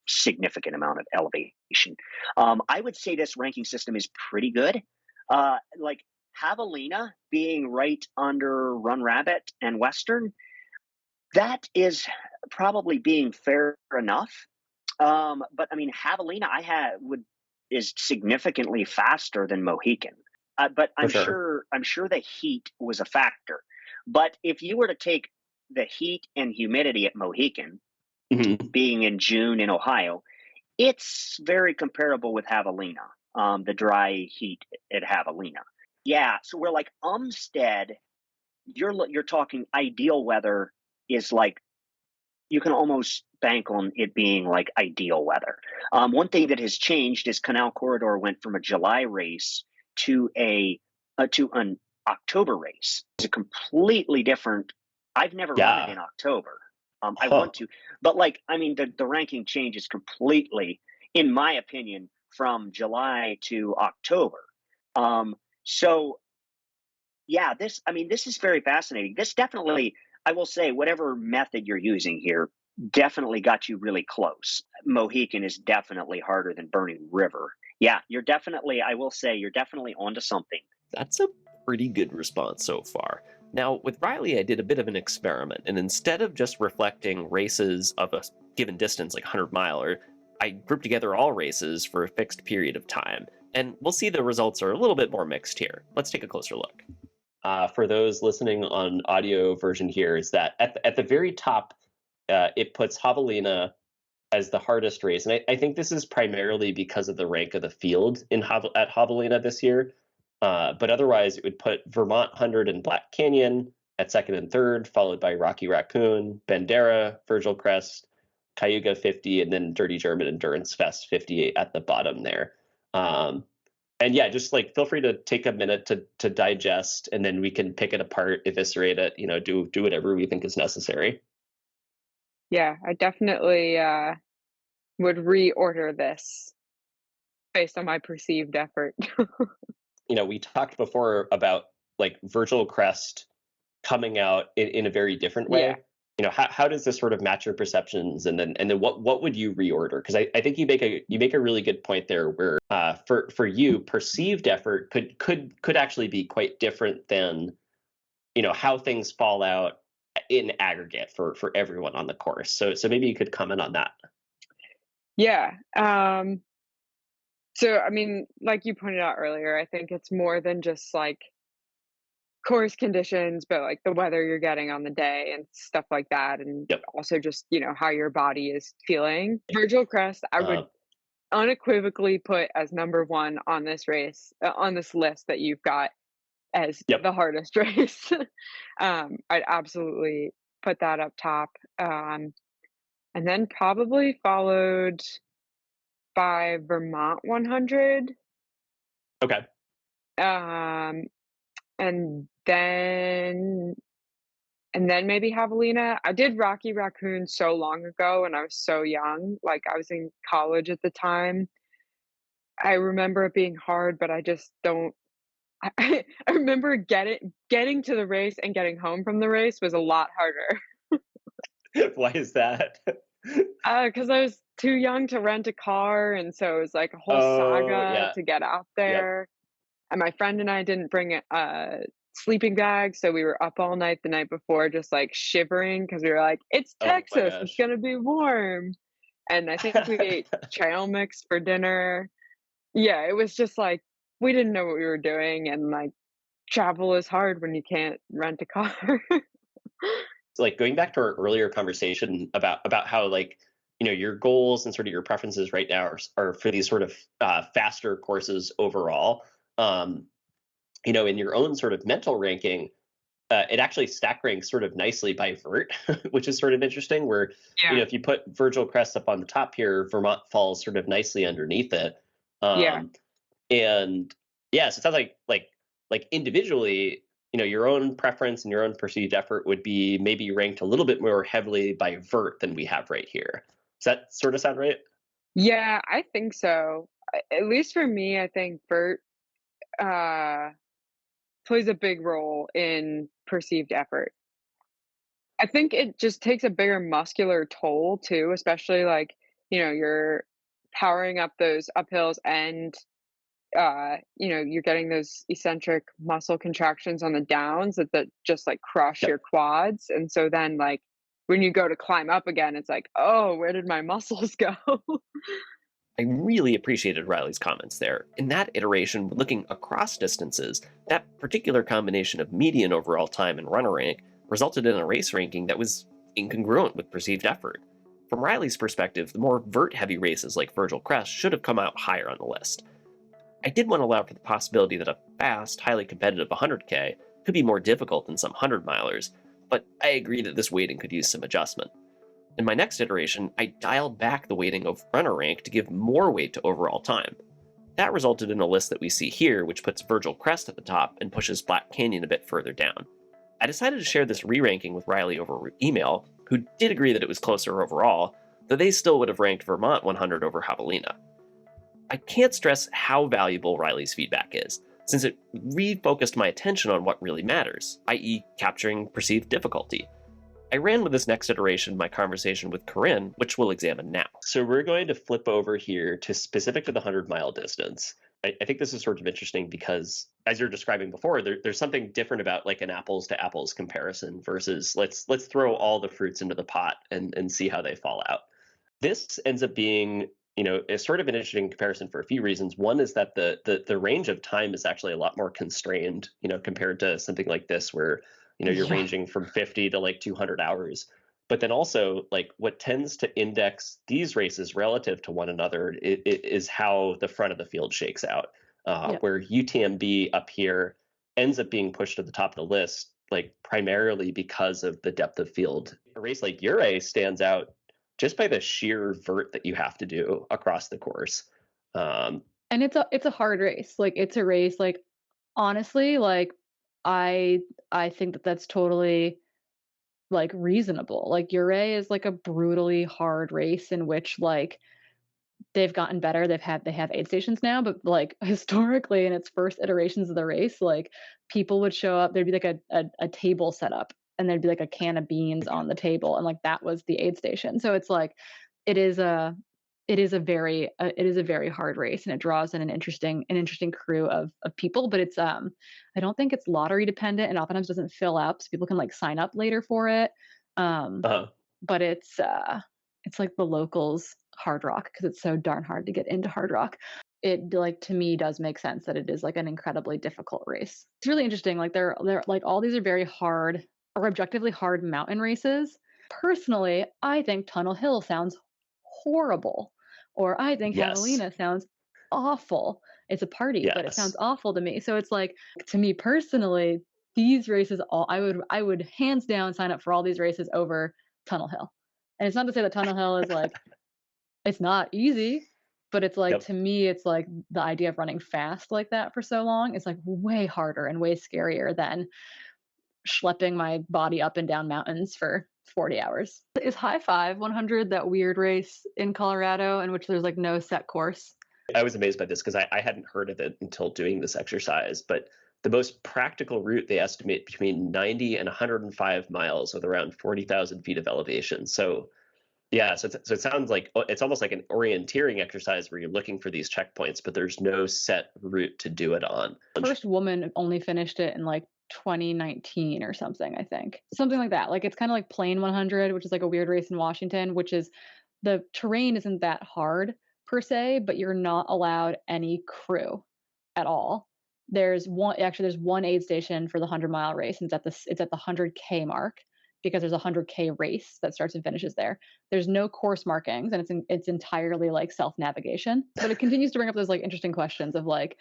significant amount of elevation. I would say this ranking system is pretty good. Like Javelina being right under Run Rabbit and Western, that is probably being fair enough. But I mean, Javelina is significantly faster than Mohican. But For sure. I'm sure the heat was a factor. But if you were to take the heat and humidity at Mohican, Mhm. being in June in Ohio, it's very comparable with Javelina, the dry heat at Javelina. Yeah, so we're like Umstead, you're talking ideal weather is like, you can almost bank on it being like ideal weather. One thing that has changed is Canal Corridor went from a July race to an October race. It's a completely different. I've never run it Yeah. in October. I Huh. want to, but like, I mean, the ranking changes completely, in my opinion, from July to October. So yeah, this is very fascinating. This definitely, I will say, whatever method you're using here definitely got you really close. Mohican is definitely harder than Burning River. Yeah, I will say, you're definitely onto something. That's a pretty good response so far. Now, with Riley, I did a bit of an experiment, and instead of just reflecting races of a given distance, like 100-miler, I grouped together all races for a fixed period of time. And we'll see the results are a little bit more mixed here. Let's take a closer look. For those listening on audio version here, is that at the very top, it puts Javelina as the hardest race. And I think this is primarily because of the rank of the field at Javelina this year. But otherwise, it would put Vermont 100 and Black Canyon at second and third, followed by Rocky Raccoon, Bandera, Virgil Crest, Cayuga 50, and then Dirty German Endurance Fest 58 at the bottom there. And yeah, just like feel free to take a minute to digest, and then we can pick it apart, eviscerate it, do whatever we think is necessary. Yeah, I definitely would reorder this based on my perceived effort. We talked before about like Virgil Crest coming out in a very different Yeah. way. How does this sort of match your perceptions, and then what would you reorder? Because I think you make a really good point there, where for you, perceived effort could actually be quite different than how things fall out in aggregate for everyone on the course. So maybe you could comment on that. Yeah. So I mean, like you pointed out earlier, I think it's more than just like course conditions, but like the weather you're getting on the day and stuff like that, and Yep. also just how your body is feeling. Virgil Crest, I would unequivocally put as number one on this on this list that you've got as Yep. the hardest race. I'd absolutely put that up top, and then probably followed by Vermont 100. Okay. And then and then maybe javelina. I did Rocky Raccoon so long ago, and I was so young. Like, I was in college at the time. I remember it being hard, but I just don't. I remember getting to the race and getting home from the race was a lot harder. Why is that? Because I was too young to rent a car, and so it was like a whole Oh, saga yeah. to get out Yep. there. And my friend and I didn't bring a sleeping bag, so we were up all night the night before, just like shivering because we were like, "It's Oh my Texas, it's gosh. gonna be warm." And I think we ate trail mix for dinner. Yeah, it was just like we didn't know what we were doing, and like travel is hard when you can't rent a car. So, like, going back to our earlier conversation about how, like, your goals and sort of your preferences right now are for these sort of faster courses overall. Um, in your own sort of mental ranking, it actually stack ranks sort of nicely by vert, which is sort of interesting. Where Yeah, if you put Virgil Crest up on the top here, Vermont falls sort of nicely underneath it. yeah. Um, and yeah, so it sounds like individually, your own preference and your own perceived effort would be maybe ranked a little bit more heavily by vert than we have right here. Does that sort of sound right? Yeah, I think so. At least for me, I think Bert uh, plays a big role in perceived effort. I think it just takes a bigger muscular toll too, especially like, you're powering up those uphills and you're getting those eccentric muscle contractions on the downs that just like crush Yep. your quads. And so then like when you go to climb up again, it's like, oh, where did my muscles go? I really appreciated Riley's comments there. In that iteration, looking across distances, that particular combination of median overall time and runner rank resulted in a race ranking that was incongruent with perceived effort. From Riley's perspective, the more vert-heavy races like Virgil Crest should have come out higher on the list. I did want to allow for the possibility that a fast, highly competitive 100K could be more difficult than some 100-milers, but I agree that this weighting could use some adjustment. In my next iteration, I dialed back the weighting of runner rank to give more weight to overall time. That resulted in a list that we see here, which puts Virgil Crest at the top and pushes Black Canyon a bit further down. I decided to share this re-ranking with Riley over email, who did agree that it was closer overall, though they still would have ranked Vermont 100 over Javelina. I can't stress how valuable Riley's feedback is, since it refocused my attention on what really matters, i.e. capturing perceived difficulty. I ran with this next iteration in my conversation with Corrine, which we'll examine now. So we're going to flip over here to specific to the 100-mile distance. I think this is sort of interesting because, as you're describing before, there's something different about like an apples to apples comparison versus let's throw all the fruits into the pot and see how they fall out. This ends up being, a sort of an interesting comparison for a few reasons. One is that the range of time is actually a lot more constrained, compared to something like this where, you're Yeah. ranging from 50 to like 200 hours. But then also, like, what tends to index these races relative to one another is how the front of the field shakes out, Yep. where UTMB up here ends up being pushed to the top of the list, like primarily because of the depth of field. A race like your race stands out just by the sheer vert that you have to do across the course. Um, And it's a hard race. Like it's a race like honestly, like I I think that that's totally like reasonable. Like Uray is like a brutally hard race in which like they've gotten better. They have aid stations now, but like historically in its first iterations of the race, like people would show up, there'd be like a table set up and there'd be like a can of beans on the table and like that was the aid station. So it's like it is a it is a very hard race and it draws in an interesting crew of people, but it's I don't think it's lottery dependent and oftentimes doesn't fill up so people can like sign up later for it. Um uh, but it's like the locals hard rock because it's so darn hard to get into hard rock. It like to me does make sense that it is like an incredibly difficult race. It's really interesting. Like they're like all these are very hard or objectively hard mountain races. Personally, I think Tunnel Hill sounds horrible, or I think yes, Javelina sounds awful. It's a party, but it yes. sounds awful to me. So it's like to me personally, these races all I would hands down sign up for all these races over Tunnel Hill. And it's not to say that Tunnel Hill is like it's not easy, but it's like Yep. to me, it's like the idea of running fast like that for so long is like way harder and way scarier than schlepping my body up and down mountains for 40 hours. Is High Five 100 that weird race in Colorado in which there's like no set course? I was amazed by this because I hadn't heard of it until doing this exercise, but the most practical route they estimate between 90 and 105 miles with around 40,000 feet of elevation. So yeah, so it sounds like it's almost like an orienteering exercise where you're looking for these checkpoints, but there's no set route to do it on. First woman only finished it in like 2019 or something, I think. Something like that. Like it's kind of like Plain 100, which is like a weird race in Washington, which is the terrain isn't that hard per se, but you're not allowed any crew at all. There's one aid station for the 100-mile race, and it's at the 100K mark because there's a 100K race that starts and finishes there. There's no course markings, and it's entirely like self-navigation. But it continues to bring up those like interesting questions of like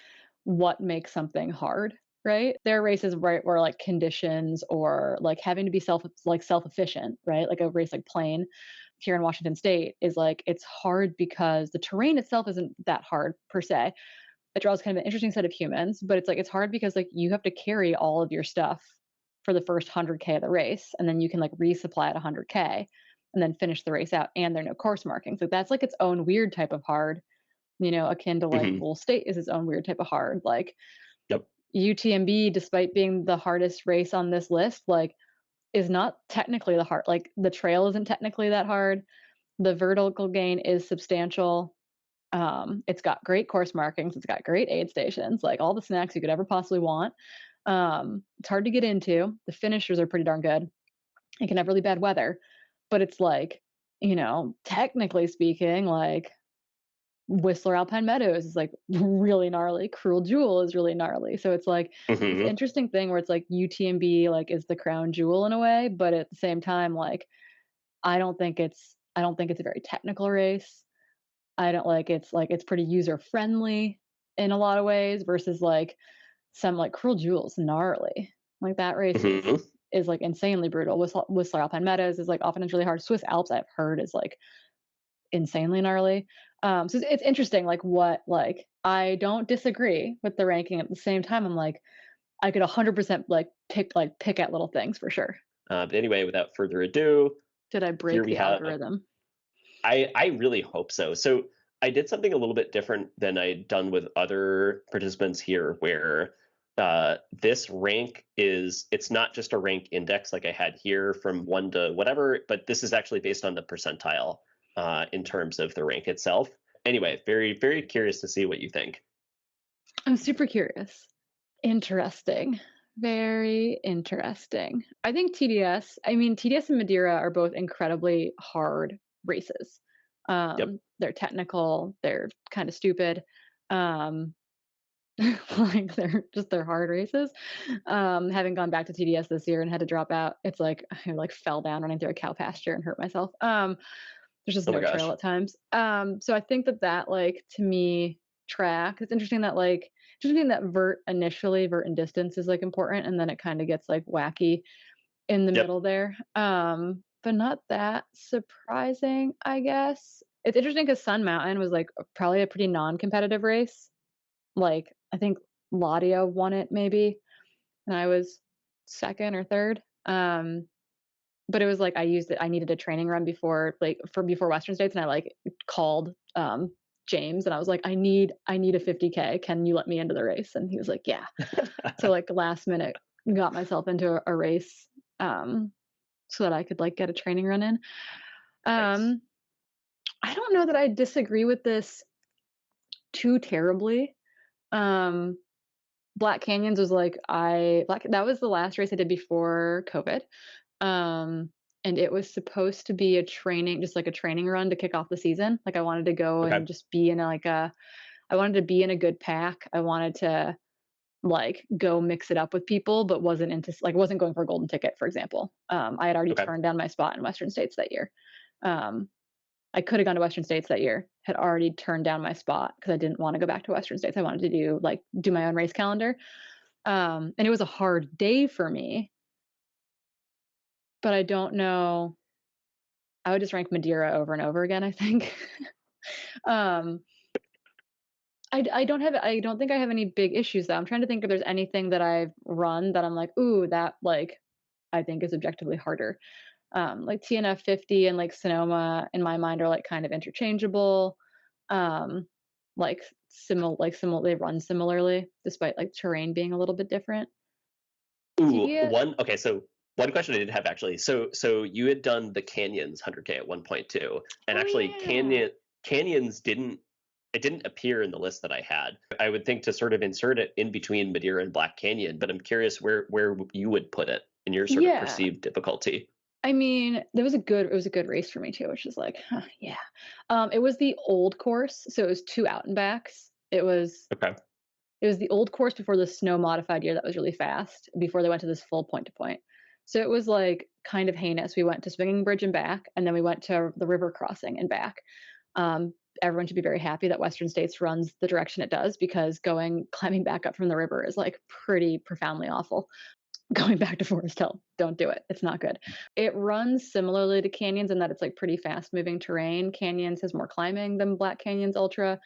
what makes something hard, right? There are races right where like conditions or like having to be self-efficient, right? Like a race like Plain here in Washington State is like it's hard because the terrain itself isn't that hard per se. It draws kind of an interesting set of humans, but it's like it's hard because like you have to carry all of your stuff for the first 100K of the race, and then you can like resupply at 100K and then finish the race out, and there are no course markings. Like that's like its own weird type of hard, akin to like Bull State is its own weird type of hard. Like Yep. UTMB, despite being the hardest race on this list, like is not technically the hard. Like the trail isn't technically that hard. The vertical gain is substantial. It's got great course markings. It's got great aid stations, like all the snacks you could ever possibly want. It's hard to get into. The finishers are pretty darn good. It can have really bad weather, but it's like, technically speaking, like Whistler Alpine Meadows is like really gnarly. Cruel Jewel is really gnarly. So it's like this interesting thing where it's like UTMB like is the crown jewel in a way, but at the same time, like I don't think it's a very technical race. I don't like it's pretty user friendly in a lot of ways versus like some like Cruel Jewel's gnarly. Like that race is like insanely brutal. Whistler Alpine Meadows is like often it's really hard. Swiss Alps I've heard is like insanely gnarly. So it's interesting like what like I don't disagree with the ranking. At the same time I'm like I could 100% like pick at little things for sure. But anyway, without further ado, did I break the algorithm? I really hope so. So I did something a little bit different than I'd done with other participants here, where this rank it's not just a rank index like I had here from 1 to whatever, but this is actually based on the percentile in terms of the rank itself. Anyway, very, very curious to see what you think. I'm super curious. Interesting. Very interesting. I think TDS and Madeira are both incredibly hard races. They're technical, they're kind of stupid. Like they're hard races. Having gone back to TDS this year and had to drop out, it's like I like fell down running through a cow pasture and hurt myself. There's just no trail at times. So I think that like to me track, it's interesting that vert and distance is like important, and then it kind of gets like wacky in the middle there. But not that surprising, I guess. It's interesting because Sun Mountain was like probably a pretty non-competitive race. Like I think Ladia won it maybe, and I was second or third. But it was like I needed a training run before Western States, and I like called James and I was like, I need a 50K. Can you let me into the race? And he was like, yeah. So like last minute got myself into a race so that I could like get a training run in. Nice. I don't know that I disagree with this too terribly. Black Canyons was like that was the last race I did before COVID. And it was supposed to be a training run to kick off the season. Like I wanted to go and just be in I wanted to be in a good pack. I wanted to like go mix it up with people, but wasn't going for a golden ticket, for example. I had already turned down my spot in Western States that year. I could have gone to Western States that year, had already turned down my spot because I didn't want to go back to Western States. I wanted to do my own race calendar. And it was a hard day for me. But I don't know. I would just rank Madeira over and over again, I think. I don't think I have any big issues though. I'm trying to think if there's anything that I've run that I'm like, ooh, that like I think is objectively harder. Like TNF 50 and like Sonoma in my mind are like kind of interchangeable. Um, they run similarly despite like terrain being a little bit different. Ooh, TDS, so one question I did have actually. So you had done the canyons 100K at 1.2, and oh actually yeah. canyons didn't appear in the list that I had. I would think to sort of insert it in between Madeira and Black Canyon, but I'm curious where you would put it in your sort of Yeah. perceived difficulty. I mean, it was a good race for me too, which is like, huh, yeah. It was the old course, so it was 2 out and backs. Okay. It was the old course before the snow modified year that was really fast, before they went to this full point to point. So it was like kind of heinous. We went to Swinging Bridge and back, and then we went to the river crossing and back. Um, Everyone should be very happy that Western States runs the direction it does, because climbing back up from the river is like pretty profoundly awful. Going back to Forest Hill, don't do it. It's not good. It runs similarly to Canyons in that it's like pretty fast moving terrain. Canyons has more climbing than Black Canyons Ultra.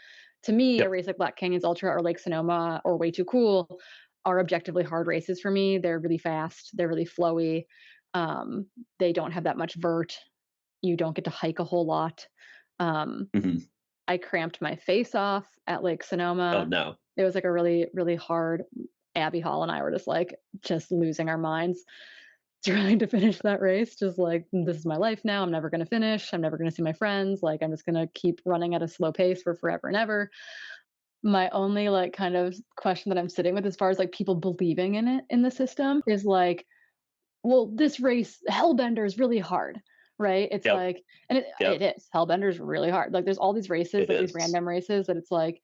To me, a Yep. race like Black Canyons Ultra or Lake Sonoma or Way Too Cool are objectively hard races for me. They're really fast. They're really flowy. They don't have that much vert. You don't get to hike a whole lot. hmm I cramped my face off at Lake Oh Sonoma. no. It was like a really, really hard. Abby Hall and I were just losing our minds trying to finish that race. Just like, this is my life now. I'm never going to finish. I'm never going to see my friends. Like, I'm just going to keep running at a slow pace for forever and ever. My only like kind of question that I'm sitting with as far as like people believing in it in the system is like, well, this race, Hellbender is really hard, right? It's Yep. like, and it Yep. is. Hellbender is really hard. Like, there's all these races, It like these is. random races that it's like,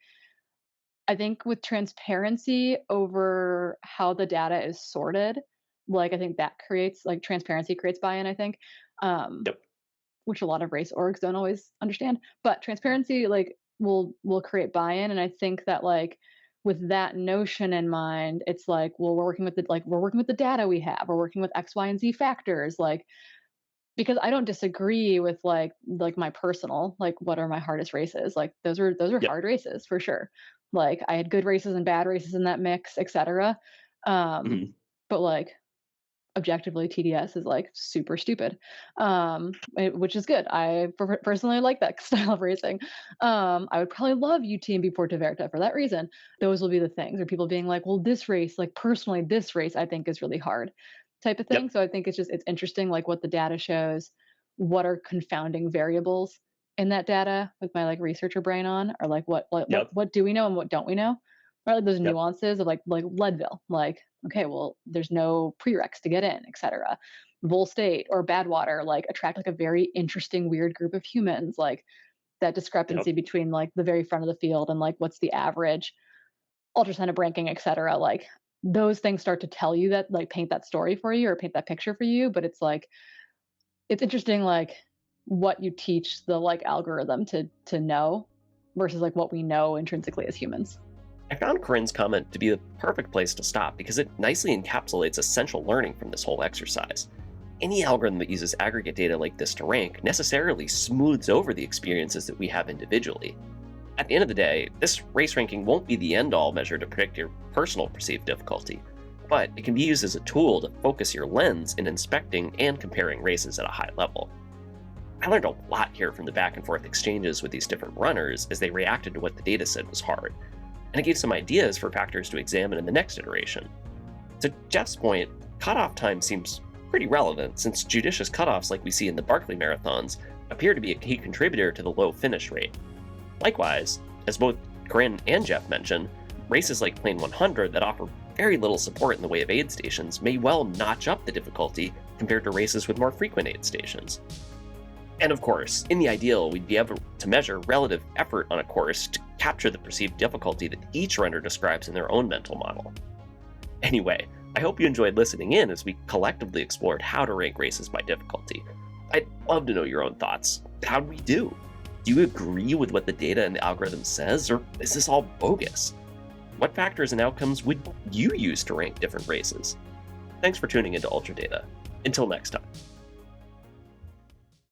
I think with transparency over how the data is sorted, like I think that creates like transparency creates buy-in, I think. Yep. Which a lot of race orgs don't always understand. But transparency like will create buy-in. And I think that like with that notion in mind, it's like, well, we're working with the data we have, we're working with X, Y, and Z factors, like because I don't disagree with like my personal like what are my hardest races. Like those are Yep. hard races for sure. Like I had good races and bad races in that mix, etc. Mhm. But like objectively TDS is like super stupid, which is good. I personally like that style of racing. I would probably love UTMB Puerto Vallarta for that reason. Those will be the things, or people being like, well, this race, like personally, this race I think is really hard type of thing. Yep. So I think it's interesting, like what the data shows, what are confounding variables in that data with my like researcher brain on, or like Yep. what do we know and what don't we know? Right, like those Yep. nuances of like Leadville, like okay, well, there's no prereqs to get in, etc. Vol State or Badwater like attract like a very interesting, weird group of humans. Like that discrepancy Yep. between like the very front of the field and like what's the average UltraSignup ranking, etc. Like those things start to tell you that, like paint that story for you or paint that picture for you. But it's like it's interesting, like what you teach the like algorithm to know versus like what we know intrinsically as humans. I found Corrine's comment to be the perfect place to stop because it nicely encapsulates essential learning from this whole exercise. Any algorithm that uses aggregate data like this to rank necessarily smooths over the experiences that we have individually. At the end of the day, this race ranking won't be the end-all measure to predict your personal perceived difficulty, but it can be used as a tool to focus your lens in inspecting and comparing races at a high level. I learned a lot here from the back and forth exchanges with these different runners as they reacted to what the data said was hard, and it gave some ideas for factors to examine in the next iteration. To Jeff's point, cutoff time seems pretty relevant since judicious cutoffs like we see in the Barkley marathons appear to be a key contributor to the low finish rate. Likewise, as both Corrine and Jeff mentioned, races like Plain 100 that offer very little support in the way of aid stations may well notch up the difficulty compared to races with more frequent aid stations. And of course, in the ideal, we'd be able to measure relative effort on a course to capture the perceived difficulty that each runner describes in their own mental model. Anyway, I hope you enjoyed listening in as we collectively explored how to rank races by difficulty. I'd love to know your own thoughts. How do we do? Do you agree with what the data and the algorithm says, or is this all bogus? What factors and outcomes would you use to rank different races? Thanks for tuning into UltraData. Until next time.